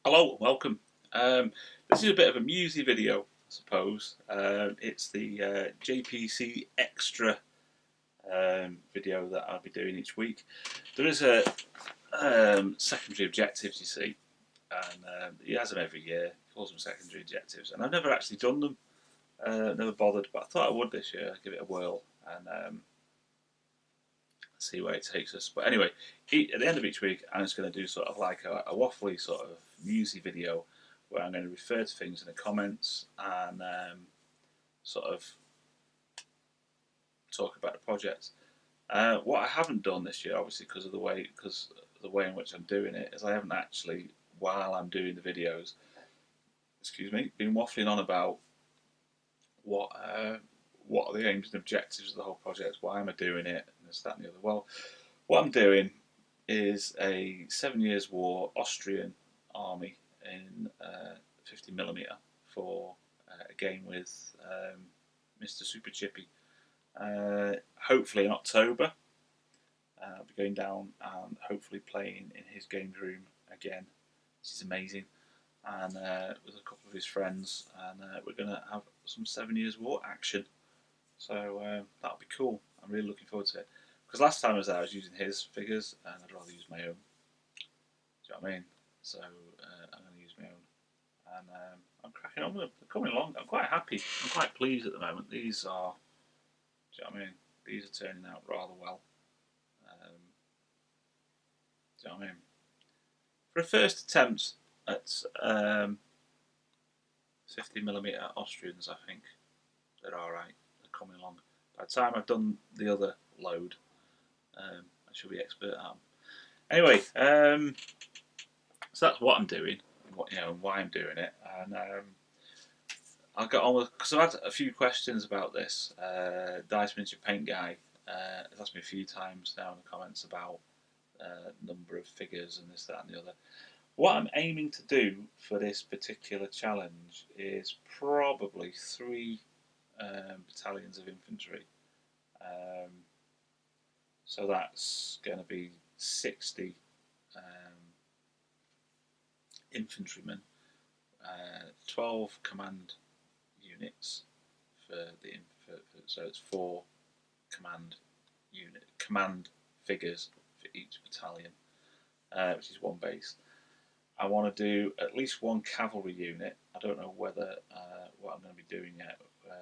Hello and welcome. This is a bit of a musy video, I suppose. It's the JPC Extra video that I'll be doing each week. There is a secondary objectives, you see, and he has them every year. He calls them secondary objectives, and I've never actually done them. Never bothered, but I thought I would this year. Give it a whirl and see where it takes us. But anyway, at the end of each week, I'm just going to do sort of like a waffly sort of musy video where I'm going to refer to things in the comments and sort of talk about the project. What I haven't done this year, obviously because of the way in which I'm doing it, is I haven't actually, while I'm doing the videos, been waffling on about what are the aims and objectives of the whole project, why am I doing it, and this, that, and the other. Well, what I'm doing is a 7 Years' War Austrian army in 50mm for a game with Mr. Super Chippy. Hopefully in October, I'll be going down and hopefully playing in his games room again, which is amazing, and with a couple of his friends, and we're going to have some 7 Years' War action. So that'll be cool. I'm really looking forward to it. Because last time I was there, I was using his figures, and I'd rather use my own. Do you know what I mean? So I'm going to use my own. And I'm cracking on with them. They're coming along. I'm quite happy. I'm quite pleased at the moment. These are, do you know what I mean? These are turning out rather well. Do you know what I mean? For a first attempt at 50mm Austrians, I think they're alright. They're coming along. By the time I've done the other load, I should be expert at them. Anyway, so that's what I'm doing, and why I'm doing it, and I'll get on with, because I've had a few questions about this. Dice Miniature Paint Guy has asked me a few times now in the comments about number of figures and this, that, and the other. What I'm aiming to do for this particular challenge is probably 3 battalions of infantry. So that's going to be 60 infantrymen, 12 command units so it's 4 command figures for each battalion, which is 1 base. I want to do at least 1 cavalry unit. I don't know whether what I'm going to be doing yet. Whether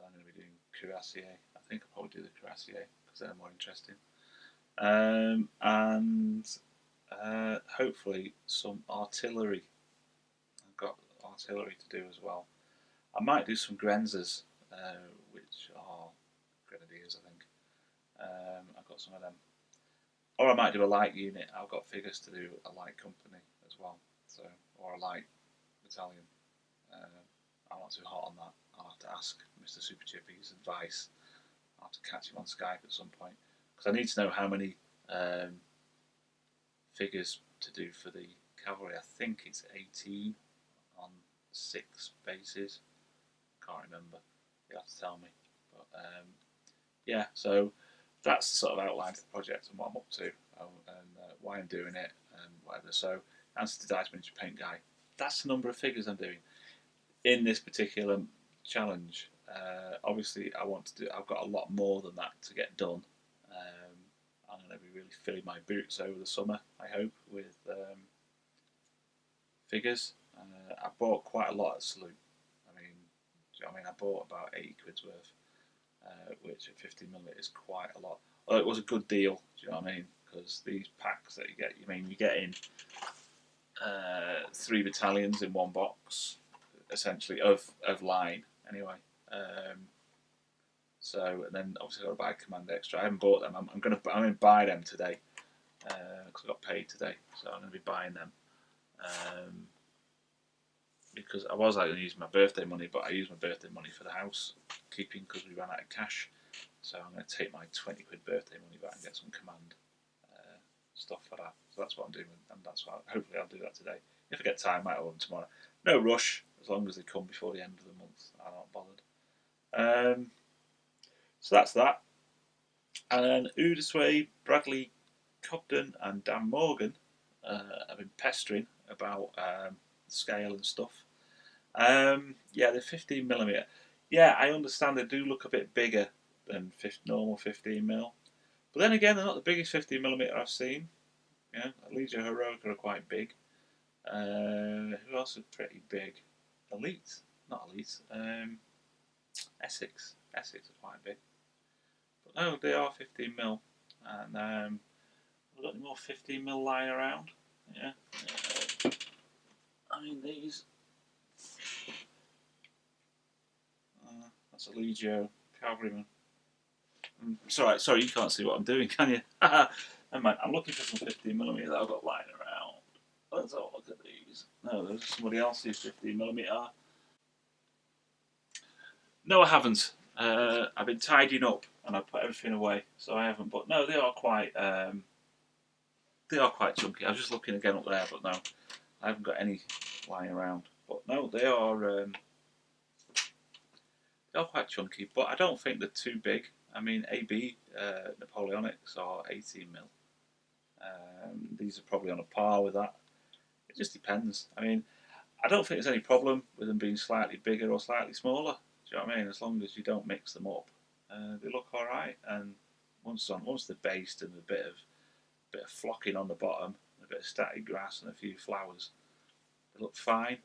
I'm going to be doing cuirassier. I think I'll probably do the cuirassier because they're more interesting. And hopefully some artillery. I've got artillery to do as well. I might do some Grenzers, which are grenadiers, I think. I've got some of them. Or I might do a light unit. I've got figures to do a light company as well, so, or a light battalion. I'm not too hot on that. I'll have to ask Mr. Super Chippy's advice. I'll have to catch him on Skype at some point, because I need to know how many figures to do for the cavalry. I think it's 18 on 6 bases. Can't remember. You'll have to tell me. But yeah, so that's the sort of outline of the project and what I'm up to, and why I'm doing it and whatever. So, answer to Dice Miniature Paint Guy. That's the number of figures I'm doing in this particular challenge. Obviously, I've got a lot more than that to get done. I'm going to be really filling my boots over the summer, I hope, with figures. I bought quite a lot at Salute. I mean, I bought about 80 quid's worth, which at 50mm is quite a lot. Well, it was a good deal, do you know what I mean? Because these packs that you get, you get in 3 battalions in 1 box, essentially, of line, anyway. So, and then obviously I've got to buy Command Extra. I haven't bought them. I'm going to buy them today, because I got paid today, so I'm going to be buying them. Because I was going to use my birthday money, but I used my birthday money for the house keeping because we ran out of cash. So I'm going to take my 20 quid birthday money back and get some Command stuff for that. So that's what I'm doing, and that's what hopefully I'll do that today. If I get time, I might order them tomorrow. No rush, as long as they come before the end of the month. I'm not bothered. So that's that. And then Udasway, Bradley Cobden and Dan Morgan have been pestering about scale and stuff. Yeah, they're 15mm. Yeah, I understand they do look a bit bigger than normal 15mm. But then again, they're not the biggest 15mm I've seen. Yeah, Legio Heroica are quite big. Who else is pretty big? Elite, not Elite. Essex. Essex are quite big. But no, they are 15mm. And we've got any more 15mm lying around. Yeah. I mean, these. That's a Legio Cavalryman. Sorry, you can't see what I'm doing, can you? Never mind, I'm looking for some 15mm that I've got lying around. Let's have a look at these. No, there's somebody else's 15mm. No, I haven't. I've been tidying up and I put everything away, so I haven't. But no, they are quite chunky. I was just looking again up there, but no, I haven't got any lying around. But no, they are quite chunky. But I don't think they're too big. I mean, AB Napoleonics are 18mm. These are probably on a par with that. It just depends. I mean, I don't think there's any problem with them being slightly bigger or slightly smaller. Do you know what I mean? As long as you don't mix them up, they look all right. And once they're based and a bit of flocking on the bottom, a bit of static grass and a few flowers, they look fine.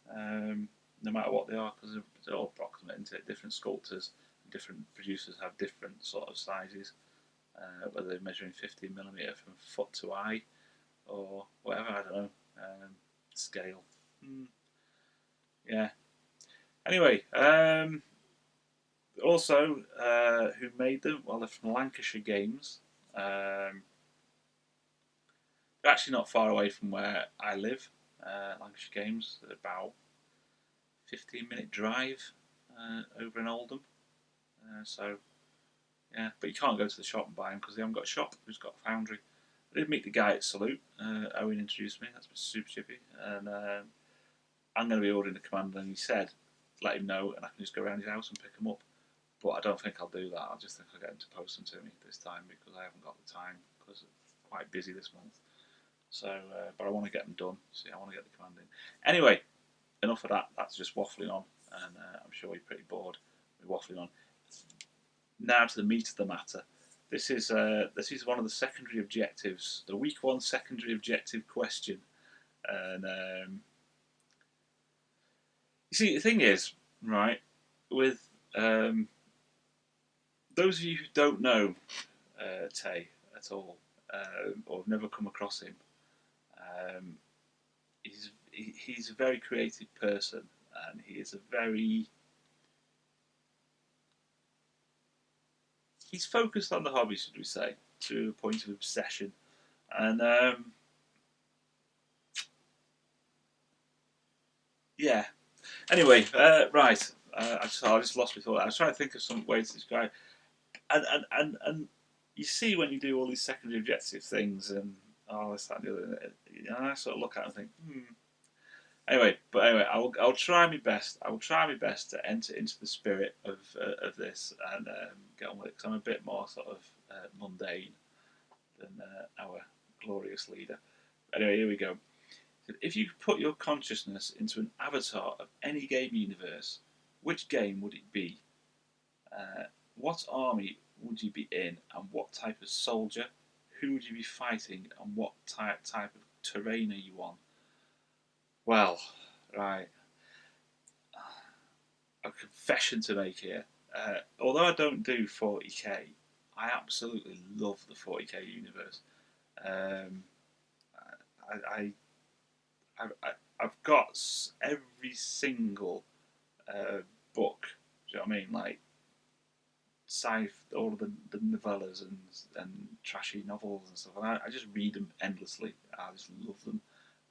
No matter what they are, because they're all approximate into it. Different sculptors, different producers have different sort of sizes. Whether they're measuring 15mm from foot to eye or whatever, I don't know. Scale. Yeah. Anyway, also, who made them? Well, they're from Lancashire Games. They're actually not far away from where I live. Lancashire Games, they're about 15-minute drive over in Oldham. So, yeah, but you can't go to the shop and buy them because they haven't got a shop. Who's got a foundry? I did meet the guy at Salute. Owen introduced me. That's super chippy. And I'm going to be ordering the Commander, and he said, let him know, and I can just go around his house and pick them up. But I don't think I'll do that. I just think I'll get him to post them to me this time because I haven't got the time because I'm quite busy this month. So, but I want to get them done. See, I want to get the Command in. Anyway, enough of that. That's just waffling on, and I'm sure you're pretty bored with waffling on. Now to the meat of the matter. This is one of the secondary objectives, the week one secondary objective question, and you see, the thing is, right, with those of you who don't know Tay at all, or have never come across him, he's a very creative person, and he is he's focused on the hobby, should we say, to a point of obsession, and yeah. Anyway, right. I just lost my thought. I was trying to think of some way to describe, and you see when you do all these secondary objective things and all this that and the other, I sort of look at it and think, Anyway, I'll try my best. I will try my best to enter into the spirit of this and get on with it because I'm a bit more sort of mundane than our glorious leader. Anyway, here we go. If you could put your consciousness into an avatar of any game universe, which game would it be? What army would you be in, and what type of soldier? Who would you be fighting, and what type of terrain are you on? Well, right. A confession to make here. Although I don't do 40k, I absolutely love the 40k universe. I've got every single book. Do you know what I mean? Like all of the novellas and trashy novels and stuff. And I just read them endlessly. I just love them.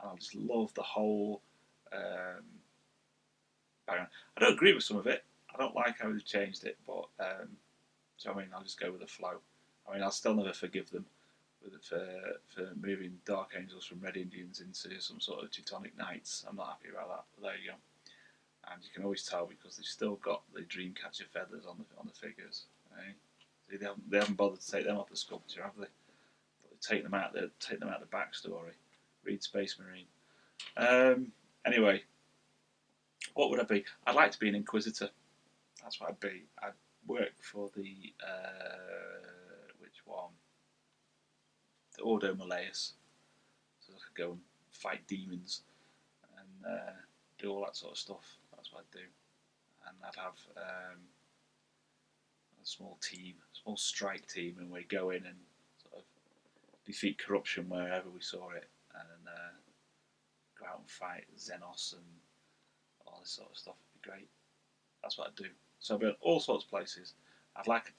And I just love the whole background. I don't agree with some of it. I don't like how they've changed it, but so I mean, I'll just go with the flow. I mean, I'll still never forgive them for moving Dark Angels from Red Indians into some sort of Teutonic Knights. I'm not happy about that, but there you go. And you can always tell because they've still got the Dreamcatcher feathers on the figures. Eh? See, they haven't bothered to take them off the sculpture, have they? But they take them out the backstory. Read Space Marine. Anyway, what would I be? I'd like to be an inquisitor. That's what I'd be. I'd work for the which one? The Ordo Malleus. So I could go and fight demons and do all that sort of stuff. That's what I'd do. And I'd have a small team, a small strike team, and we'd go in and sort of defeat corruption wherever we saw it, and go out and fight Xenos and all this sort of stuff. It'd be great. That's what I'd do. So I'd be at all sorts of places. I'd like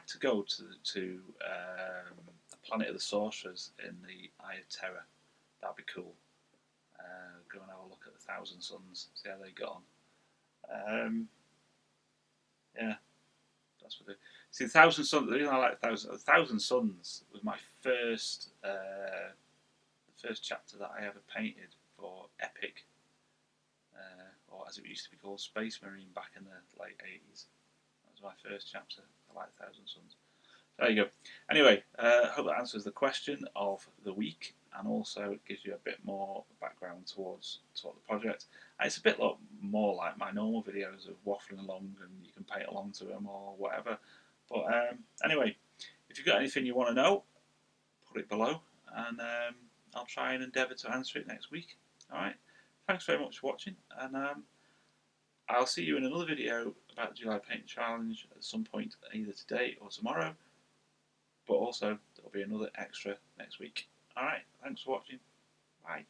to go to the planet of the sorcerers in the Eye of Terror. That'd be cool. Go and have a look at the Thousand Suns, see how they got on. Yeah, that's what I do. See, the Thousand Suns. The reason I like the Thousand Suns was my first, the first chapter that I ever painted for Epic, or as it used to be called, Space Marine back in the late 80s. That was my first chapter. I like Thousand Suns. There you go. Anyway, hope that answers the question of the week, and also it gives you a bit more background towards the project. And it's a bit more like my normal videos of waffling along, and you can paint along to them or whatever. But anyway, if you've got anything you want to know, put it below, and I'll try and endeavour to answer it next week. Alright, thanks very much for watching, and I'll see you in another video about the July Paint Challenge at some point, either today or tomorrow. But also, there'll be another extra next week. Alright, thanks for watching. Bye.